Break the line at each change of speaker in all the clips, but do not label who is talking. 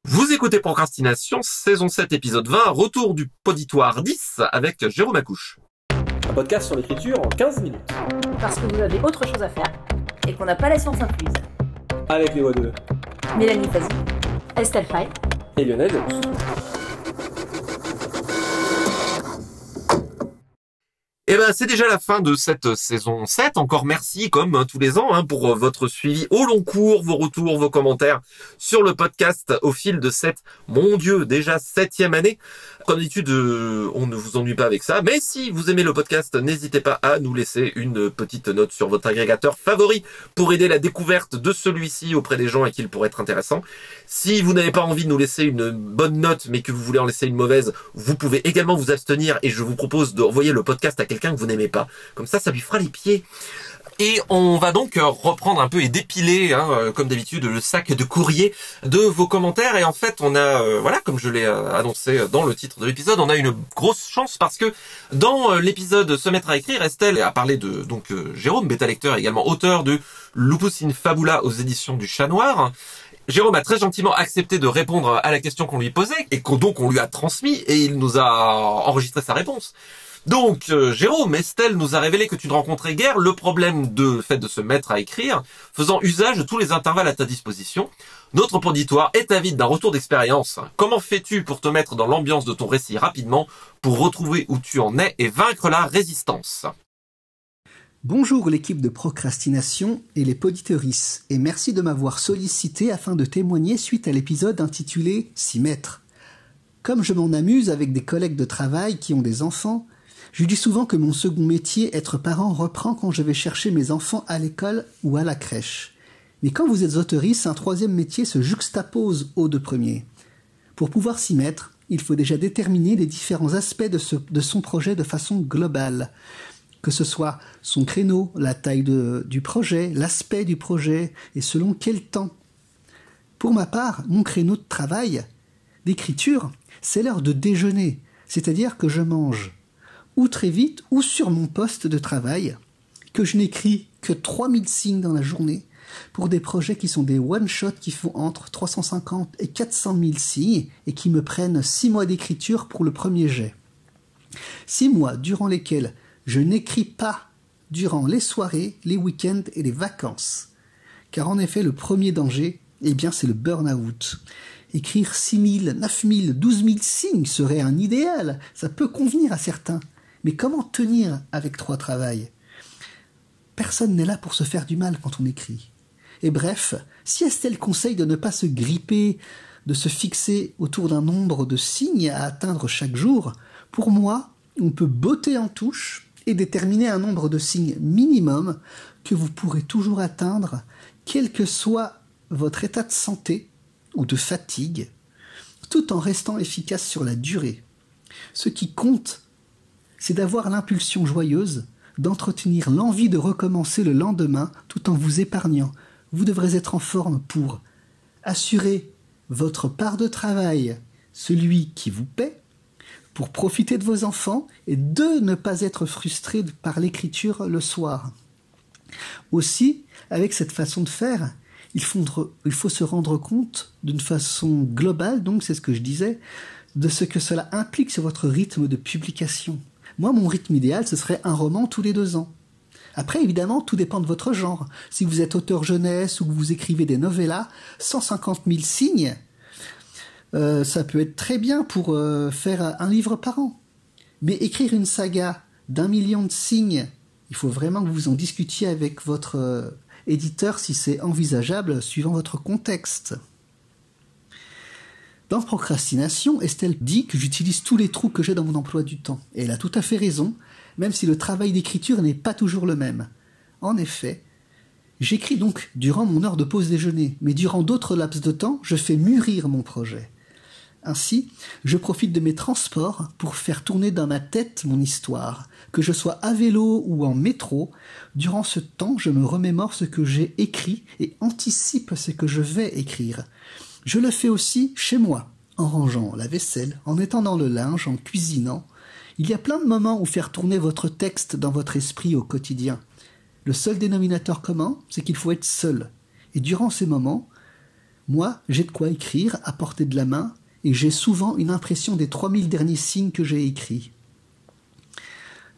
Vous écoutez Procrastination, saison 7, épisode 20, retour du Poditoire 10 avec Jérôme Accouche.
Un podcast sur l'écriture en 15 minutes.
Parce que vous avez autre chose à faire et qu'on n'a pas la science incluse.
Avec les voix de
Mélanie Fazi, Estelle Faye
et Lionel Delous.
Eh ben, c'est déjà la fin de cette saison 7. Encore merci, comme tous les ans, pour votre suivi au long cours, vos retours, vos commentaires sur le podcast au fil de cette, mon Dieu, déjà 7e année. Comme d'habitude, on ne vous ennuie pas avec ça. Mais si vous aimez le podcast, n'hésitez pas à nous laisser une petite note sur votre agrégateur favori pour aider la découverte de celui-ci auprès des gens à qui il pourrait être intéressant. Si vous n'avez pas envie de nous laisser une bonne note, mais que vous voulez en laisser une mauvaise, vous pouvez également vous abstenir et je vous propose d'envoyer le podcast à quelqu'un que vous n'aimez pas. Comme ça lui fera les pieds. Et on va donc reprendre un peu et dépiler, comme d'habitude, le sac de courrier de vos commentaires. Et en fait, on a, comme je l'ai annoncé dans le titre de l'épisode, on a une grosse chance parce que dans l'épisode Se mettre à écrire, Estelle a parlé de Jérôme, bêta-lecteur, également auteur de Lupus in Fabula aux éditions du Chat Noir. Jérôme a très gentiment accepté de répondre à la question qu'on lui posait et donc on lui a transmis et il nous a enregistré sa réponse. Donc, Jérôme, Estelle nous a révélé que tu ne rencontrais guère le problème de fait de se mettre à écrire, faisant usage de tous les intervalles à ta disposition. Notre auditoire est avide d'un retour d'expérience. Comment fais-tu pour te mettre dans l'ambiance de ton récit rapidement, pour retrouver où tu en es et vaincre la résistance?
Bonjour l'équipe de Procrastination et les poditeuristes, et merci de m'avoir sollicité afin de témoigner suite à l'épisode intitulé « S'y mettre ». Comme je m'en amuse avec des collègues de travail qui ont des enfants, je dis souvent que mon second métier, être parent, reprend quand je vais chercher mes enfants à l'école ou à la crèche. Mais quand vous êtes auteuriste, un troisième métier se juxtapose aux deux premiers. Pour pouvoir s'y mettre, il faut déjà déterminer les différents aspects de son projet de façon globale. Que ce soit son créneau, la taille du projet, l'aspect du projet et selon quel temps. Pour ma part, mon créneau de travail, d'écriture, c'est l'heure de déjeuner, c'est-à-dire que je mange ou très vite, ou sur mon poste de travail, que je n'écris que 3000 signes dans la journée, pour des projets qui sont des one-shots qui font entre 350 et 400 000 signes, et qui me prennent 6 mois d'écriture pour le premier jet. 6 mois durant lesquels je n'écris pas durant les soirées, les week-ends et les vacances. Car en effet, le premier danger, c'est le burn-out. Écrire 6 000, 9 000, 12 000 signes serait un idéal, ça peut convenir à certains. Mais comment tenir avec 3 travails? Personne n'est là pour se faire du mal quand on écrit. Et bref, si Estelle conseille de ne pas se gripper, de se fixer autour d'un nombre de signes à atteindre chaque jour, pour moi, on peut botter en touche et déterminer un nombre de signes minimum que vous pourrez toujours atteindre, quel que soit votre état de santé ou de fatigue, tout en restant efficace sur la durée. Ce qui compte, c'est d'avoir l'impulsion joyeuse, d'entretenir l'envie de recommencer le lendemain tout en vous épargnant. Vous devrez être en forme pour assurer votre part de travail, celui qui vous paie, pour profiter de vos enfants et de ne pas être frustré par l'écriture le soir. Aussi, avec cette façon de faire, il faut se rendre compte d'une façon globale, donc c'est ce que je disais, de ce que cela implique sur votre rythme de publication. Moi, mon rythme idéal, ce serait un roman tous les 2 ans. Après, évidemment, tout dépend de votre genre. Si vous êtes auteur jeunesse ou que vous écrivez des novellas, 150 000 signes, ça peut être très bien pour faire un livre par an. Mais écrire une saga d'1 million de signes, il faut vraiment que vous en discutiez avec votre éditeur si c'est envisageable suivant votre contexte. Dans Procrastination, Estelle dit que j'utilise tous les trous que j'ai dans mon emploi du temps. Et elle a tout à fait raison, même si le travail d'écriture n'est pas toujours le même. En effet, j'écris donc durant mon heure de pause déjeuner, mais durant d'autres laps de temps, je fais mûrir mon projet. Ainsi, je profite de mes transports pour faire tourner dans ma tête mon histoire. Que je sois à vélo ou en métro, durant ce temps, je me remémore ce que j'ai écrit et anticipe ce que je vais écrire. Je le fais aussi chez moi, en rangeant la vaisselle, en étendant le linge, en cuisinant. Il y a plein de moments où faire tourner votre texte dans votre esprit au quotidien. Le seul dénominateur commun, c'est qu'il faut être seul. Et durant ces moments, Moi, j'ai de quoi écrire à portée de la main et j'ai souvent une impression des 3000 derniers signes que j'ai écrits.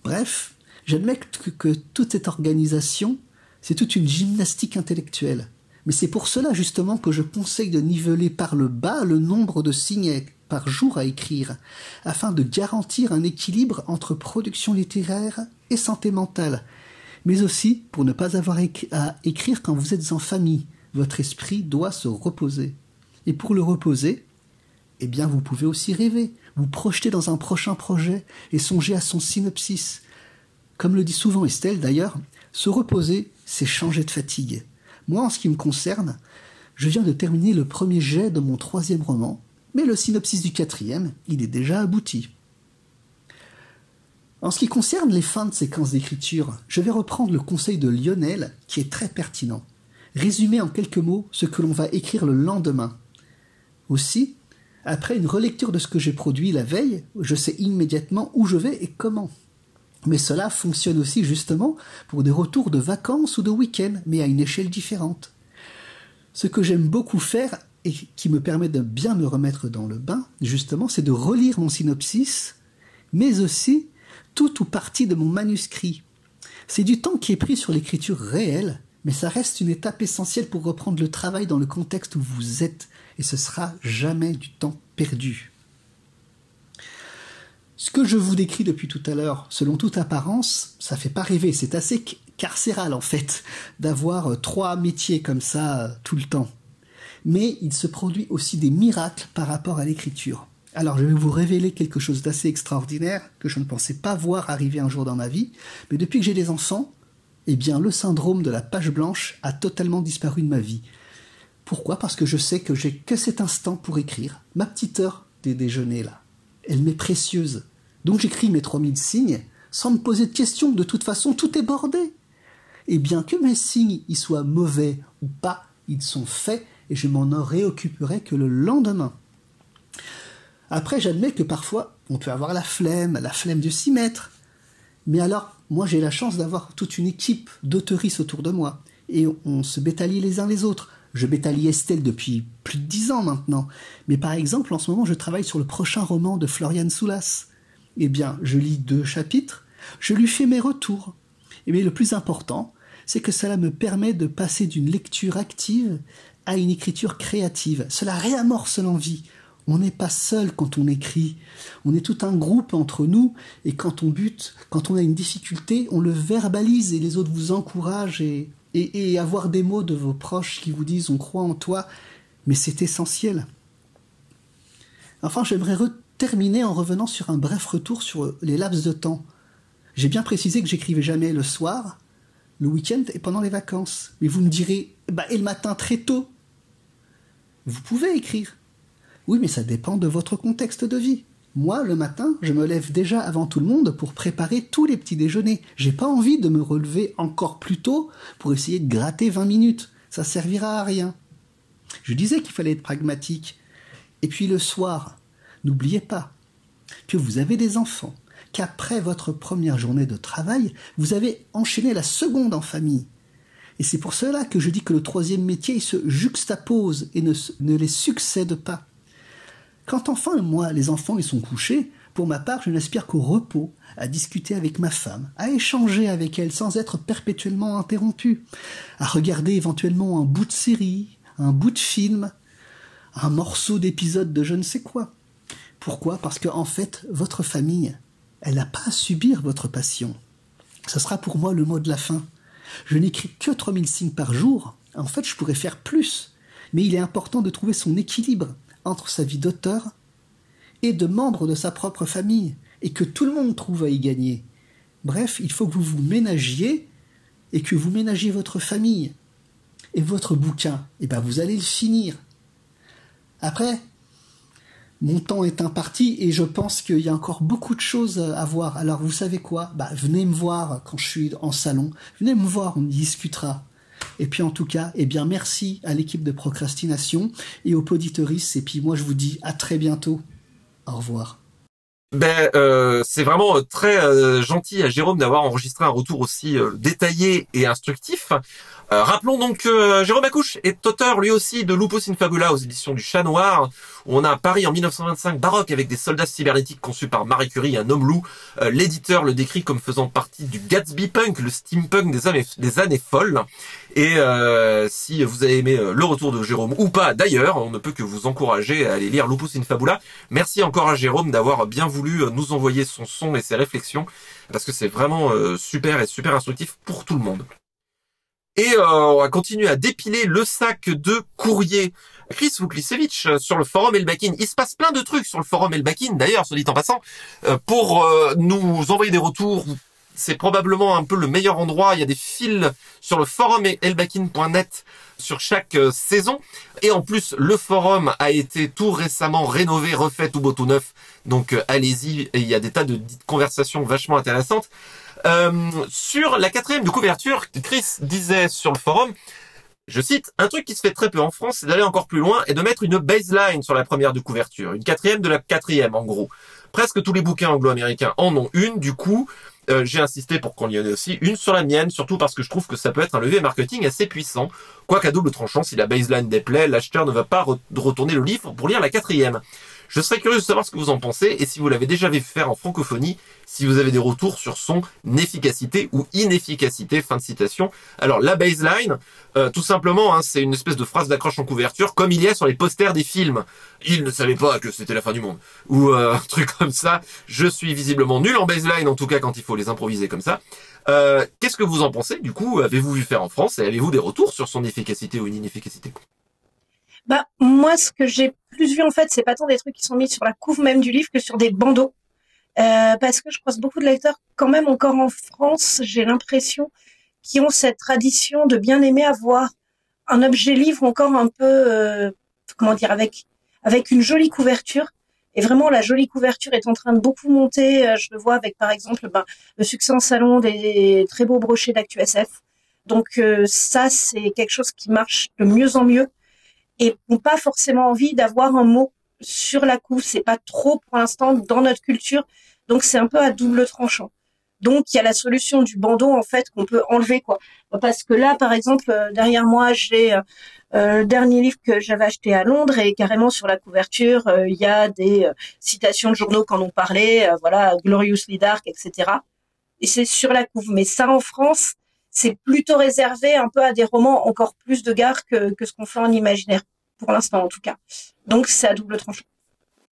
Bref, j'admets que toute cette organisation, c'est toute une gymnastique intellectuelle. Mais c'est pour cela justement que je conseille de niveler par le bas le nombre de signes par jour à écrire, afin de garantir un équilibre entre production littéraire et santé mentale, mais aussi pour ne pas avoir à écrire quand vous êtes en famille. Votre esprit doit se reposer. Et pour le reposer, eh bien vous pouvez aussi rêver, vous projeter dans un prochain projet et songer à son synopsis. Comme le dit souvent Estelle d'ailleurs, se reposer, c'est changer de fatigue. Moi, en ce qui me concerne, je viens de terminer le premier jet de mon 3e roman, mais le synopsis du 4e, il est déjà abouti. En ce qui concerne les fins de séquences d'écriture, je vais reprendre le conseil de Lionel, qui est très pertinent. Résumer en quelques mots ce que l'on va écrire le lendemain. Aussi, après une relecture de ce que j'ai produit la veille, je sais immédiatement où je vais et comment. Mais cela fonctionne aussi justement pour des retours de vacances ou de week-end, mais à une échelle différente. Ce que j'aime beaucoup faire et qui me permet de bien me remettre dans le bain, justement, c'est de relire mon synopsis, mais aussi tout ou partie de mon manuscrit. C'est du temps qui est pris sur l'écriture réelle, mais ça reste une étape essentielle pour reprendre le travail dans le contexte où vous êtes, et ce sera jamais du temps perdu. Ce que je vous décris depuis tout à l'heure, selon toute apparence, ça fait pas rêver, c'est assez carcéral en fait, d'avoir 3 métiers comme ça tout le temps. Mais il se produit aussi des miracles par rapport à l'écriture. Alors je vais vous révéler quelque chose d'assez extraordinaire que je ne pensais pas voir arriver un jour dans ma vie, mais depuis que j'ai des enfants, eh bien le syndrome de la page blanche a totalement disparu de ma vie. Pourquoi ? Parce que je sais que j'ai que cet instant pour écrire, ma petite heure des déjeuners là. Elle m'est précieuse. Donc j'écris mes 3000 signes sans me poser de questions. De toute façon, tout est bordé. Et bien que mes signes y soient mauvais ou pas, ils sont faits et je m'en réoccuperai que le lendemain. Après, j'admets que parfois, on peut avoir la flemme de s'y mettre. Mais alors, moi j'ai la chance d'avoir toute une équipe d'auteuristes autour de moi. Et on se bétalie les uns les autres. Je bétalie Estelle depuis plus de 10 ans maintenant. Mais par exemple, en ce moment, je travaille sur le prochain roman de Florian Soulas. Eh bien, je lis 2 chapitres, je lui fais mes retours. Mais le plus important, c'est que cela me permet de passer d'une lecture active à une écriture créative. Cela réamorce l'envie. On n'est pas seul quand on écrit. On est tout un groupe entre nous et quand on bute, quand on a une difficulté, on le verbalise et les autres vous encouragent et avoir des mots de vos proches qui vous disent « on croit en toi », mais c'est essentiel. Enfin, j'aimerais terminer en revenant sur un bref retour sur les laps de temps. J'ai bien précisé que j'écrivais jamais le soir, le week-end et pendant les vacances. Mais vous me direz « et le matin très tôt ?» Vous pouvez écrire. Oui, mais ça dépend de votre contexte de vie. Moi, le matin, je me lève déjà avant tout le monde pour préparer tous les petits déjeuners. J'ai pas envie de me relever encore plus tôt pour essayer de gratter 20 minutes. Ça servira à rien. Je disais qu'il fallait être pragmatique. Et puis le soir, n'oubliez pas que vous avez des enfants, qu'après votre première journée de travail, vous avez enchaîné la seconde en famille. Et c'est pour cela que je dis que le 3e métier il se juxtapose et ne les succède pas. Quand enfin, moi, les enfants ils sont couchés, pour ma part, je n'aspire qu'au repos, à discuter avec ma femme, à échanger avec elle sans être perpétuellement interrompu, à regarder éventuellement un bout de série, un bout de film, un morceau d'épisode de je ne sais quoi. Pourquoi ? Parce que en fait, votre famille, elle n'a pas à subir votre passion. Ce sera pour moi le mot de la fin. Je n'écris que 3000 signes par jour. En fait, je pourrais faire plus. Mais il est important de trouver son équilibre entre sa vie d'auteur et de membre de sa propre famille, et que tout le monde trouve à y gagner. Bref, il faut que vous vous ménagiez et que vous ménagiez votre famille. Et votre bouquin, vous allez le finir. Après, mon temps est imparti et je pense qu'il y a encore beaucoup de choses à voir. Alors vous savez quoi ? Venez me voir quand je suis en salon. Venez me voir, on y discutera. Et puis en tout cas, merci à l'équipe de Procrastination et aux poditeuristes. Et puis moi je vous dis à très bientôt. Au revoir.
C'est vraiment très gentil à Jérôme d'avoir enregistré un retour aussi détaillé et instructif. Rappelons donc que Jérôme Accouche est auteur lui aussi de Lupus in Fabula aux éditions du Chat Noir, où on a un Paris en 1925 baroque avec des soldats cybernétiques conçus par Marie Curie, un homme loup. L'éditeur le décrit comme faisant partie du Gatsby punk, le steampunk des années folles. Et si vous avez aimé le retour de Jérôme ou pas d'ailleurs, on ne peut que vous encourager à aller lire Lupus in Fabula. Merci encore à Jérôme d'avoir bien voulu nous envoyer son son et ses réflexions, parce que c'est vraiment super et super instructif pour tout le monde. Et on va continuer à dépiler le sac de courrier. Chris Vuklisevich sur le forum Elbakin. Il se passe plein de trucs sur le forum Elbakin, d'ailleurs, soit dit en passant, pour nous envoyer des retours. C'est probablement un peu le meilleur endroit. Il y a des fils sur le forum elbakin.net sur chaque saison. Et en plus, le forum a été tout récemment rénové, refait, tout beau, tout neuf. Donc allez-y, et il y a des tas de conversations vachement intéressantes. Sur la 4e de couverture, Chris disait sur le forum, je cite, un truc qui se fait très peu en France, c'est d'aller encore plus loin et de mettre une baseline sur la première de couverture, une 4e de la 4e en gros. Presque tous les bouquins anglo-américains en ont une, du coup, j'ai insisté pour qu'on y en ait aussi une sur la mienne, surtout parce que je trouve que ça peut être un levier marketing assez puissant. Quoiqu'à double tranchant, si la baseline déplaît, l'acheteur ne va pas retourner le livre pour lire la 4e. Je serais curieux de savoir ce que vous en pensez et si vous l'avez déjà vu faire en francophonie, si vous avez des retours sur son efficacité ou inefficacité, fin de citation. Alors la baseline, tout simplement, hein, c'est une espèce de phrase d'accroche en couverture, comme il y a sur les posters des films. Il ne savait pas que c'était la fin du monde. Ou un truc comme ça. Je suis visiblement nul en baseline, en tout cas quand il faut les improviser comme ça. Qu'est-ce que vous en pensez? Du coup, avez-vous vu faire en France et avez-vous des retours sur son efficacité ou inefficacité?
Moi, ce que j'ai plus vu, en fait, c'est pas tant des trucs qui sont mis sur la couve même du livre que sur des bandeaux. Parce que je croise beaucoup de lecteurs, quand même, encore en France, j'ai l'impression, qui ont cette tradition de bien aimer avoir un objet livre encore un peu, avec une jolie couverture. Et vraiment, la jolie couverture est en train de beaucoup monter. Je le vois avec, par exemple, le succès en salon des très beaux brochets d'Actu SF. Donc, ça, c'est quelque chose qui marche de mieux en mieux. Et n'ont pas forcément envie d'avoir un mot sur la couve. C'est pas trop pour l'instant dans notre culture, donc c'est un peu à double tranchant. Donc il y a la solution du bandeau en fait qu'on peut enlever quoi. Parce que là par exemple derrière moi j'ai le dernier livre que j'avais acheté à Londres et carrément sur la couverture il y a des citations de journaux qui en ont parlé, voilà Gloriously Dark etc. Et c'est sur la couve. Mais ça en France c'est plutôt réservé un peu à des romans encore plus de gare que ce qu'on fait en imaginaire, pour l'instant en tout cas. Donc c'est à double tranchant.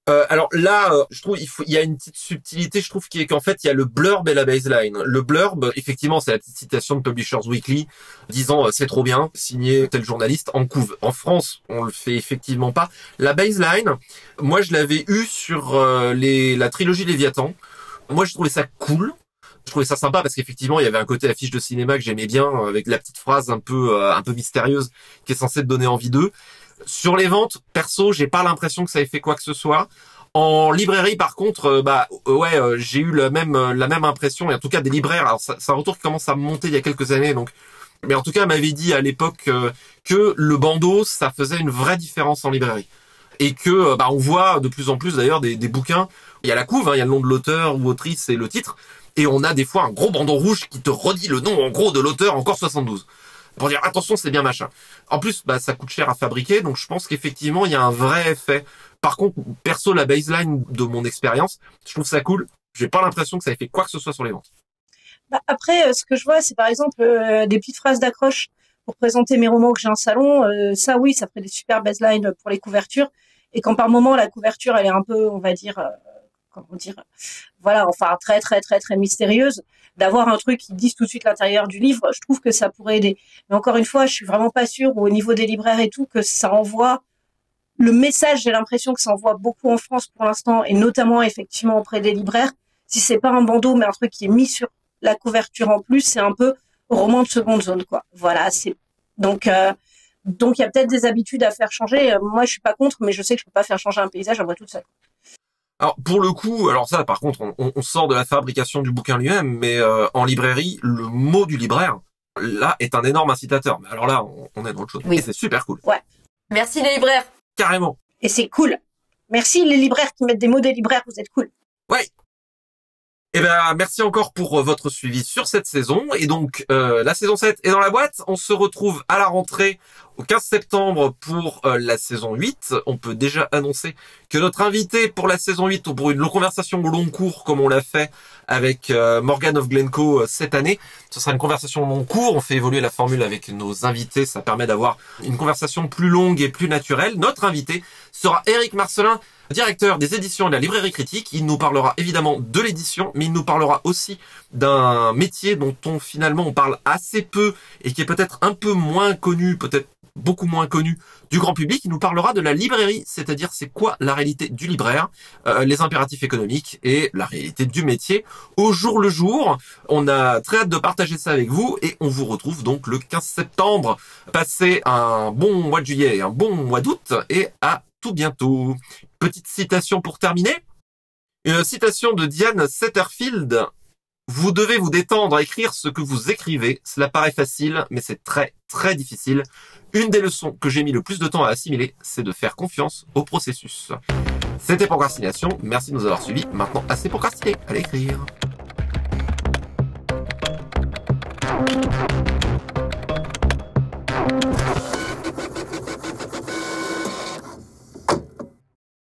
Alors là, je trouve il y a une petite subtilité, je trouve, qui est qu'en fait il y a le blurb et la baseline. Le blurb, effectivement, c'est la petite citation de Publishers Weekly disant c'est trop bien, signé tel journaliste en couve. En France, on le fait effectivement pas. La baseline, moi je l'avais eu sur la trilogie Léviathan. Moi je trouvais ça cool. Je trouvais ça sympa parce qu'effectivement, il y avait un côté affiche de cinéma que j'aimais bien, avec la petite phrase un peu mystérieuse qui est censée te donner envie d'eux. Sur les ventes, perso, j'ai pas l'impression que ça ait fait quoi que ce soit. En librairie, par contre, j'ai eu la même impression, et en tout cas des libraires. Alors, c'est un retour qui commence à monter il y a quelques années, donc. Mais en tout cas, m'avait dit à l'époque que le bandeau, ça faisait une vraie différence en librairie. Et que, on voit de plus en plus d'ailleurs des bouquins. Il y a la couve, il y a le nom de l'auteur ou autrice et le titre. Et on a des fois un gros bandeau rouge qui te redit le nom en gros de l'auteur encore 72. Pour dire attention, c'est bien machin. En plus, ça coûte cher à fabriquer, donc je pense qu'effectivement il y a un vrai effet. Par contre, perso, la baseline de mon expérience, je trouve ça cool. J'ai pas l'impression que ça ait fait quoi que ce soit sur les ventes.
Après, ce que je vois, c'est par exemple des petites phrases d'accroche pour présenter mes romans que j'ai en salon. Ça, oui, ça ferait des super baselines pour les couvertures. Et quand par moment la couverture, elle est un peu, on va dire. Voilà, enfin très très très très mystérieuse, d'avoir un truc qui dise tout de suite l'intérieur du livre, je trouve que ça pourrait aider. Mais encore une fois, je suis vraiment pas sûre au niveau des libraires et tout que ça envoie le message. J'ai l'impression que ça envoie beaucoup en France pour l'instant et notamment effectivement auprès des libraires. Si c'est pas un bandeau mais un truc qui est mis sur la couverture en plus, c'est un peu roman de seconde zone quoi. Voilà, c'est donc il y a peut-être des habitudes à faire changer. Moi, je suis pas contre, mais je sais que je peux pas faire changer un paysage à moi toute seule.
Alors pour le coup, alors ça par contre, on sort de la fabrication du bouquin lui-même, mais en librairie, le mot du libraire, là, est un énorme incitateur. Mais alors là, on est dans autre chose.
Oui.
Et c'est super cool.
Ouais.
Merci les libraires.
Carrément.
Et c'est cool. Merci les libraires qui mettent des mots des libraires, vous êtes cool.
Ouais. Eh ben, merci encore pour votre suivi sur cette saison. Et donc, la saison 7 est dans la boîte. On se retrouve à la rentrée au 15 septembre pour la saison 8. On peut déjà annoncer que notre invité pour la saison 8, pour une conversation au long cours, comme on l'a fait avec Morgan of Glencoe cette année, ce sera une conversation au long cours. On fait évoluer la formule avec nos invités. Ça permet d'avoir une conversation plus longue et plus naturelle. Notre invité sera Éric Marcelin, directeur des éditions de la librairie critique. Il nous parlera évidemment de l'édition, mais il nous parlera aussi d'un métier dont finalement on parle assez peu et qui est peut-être un peu moins connu, peut-être beaucoup moins connu du grand public. Il nous parlera de la librairie, c'est-à-dire c'est quoi la réalité du libraire, les impératifs économiques et la réalité du métier au jour le jour. On a très hâte de partager ça avec vous et on vous retrouve donc le 15 septembre. Passez un bon mois de juillet et un bon mois d'août et à tout bientôt. Petite citation pour terminer. Une citation de Diane Setterfield. Vous devez vous détendre à écrire ce que vous écrivez. Cela paraît facile, mais c'est très, très difficile. Une des leçons que j'ai mis le plus de temps à assimiler, c'est de faire confiance au processus. C'était Procrastination. Merci de nous avoir suivis. Maintenant, assez procrastiné. Allez écrire.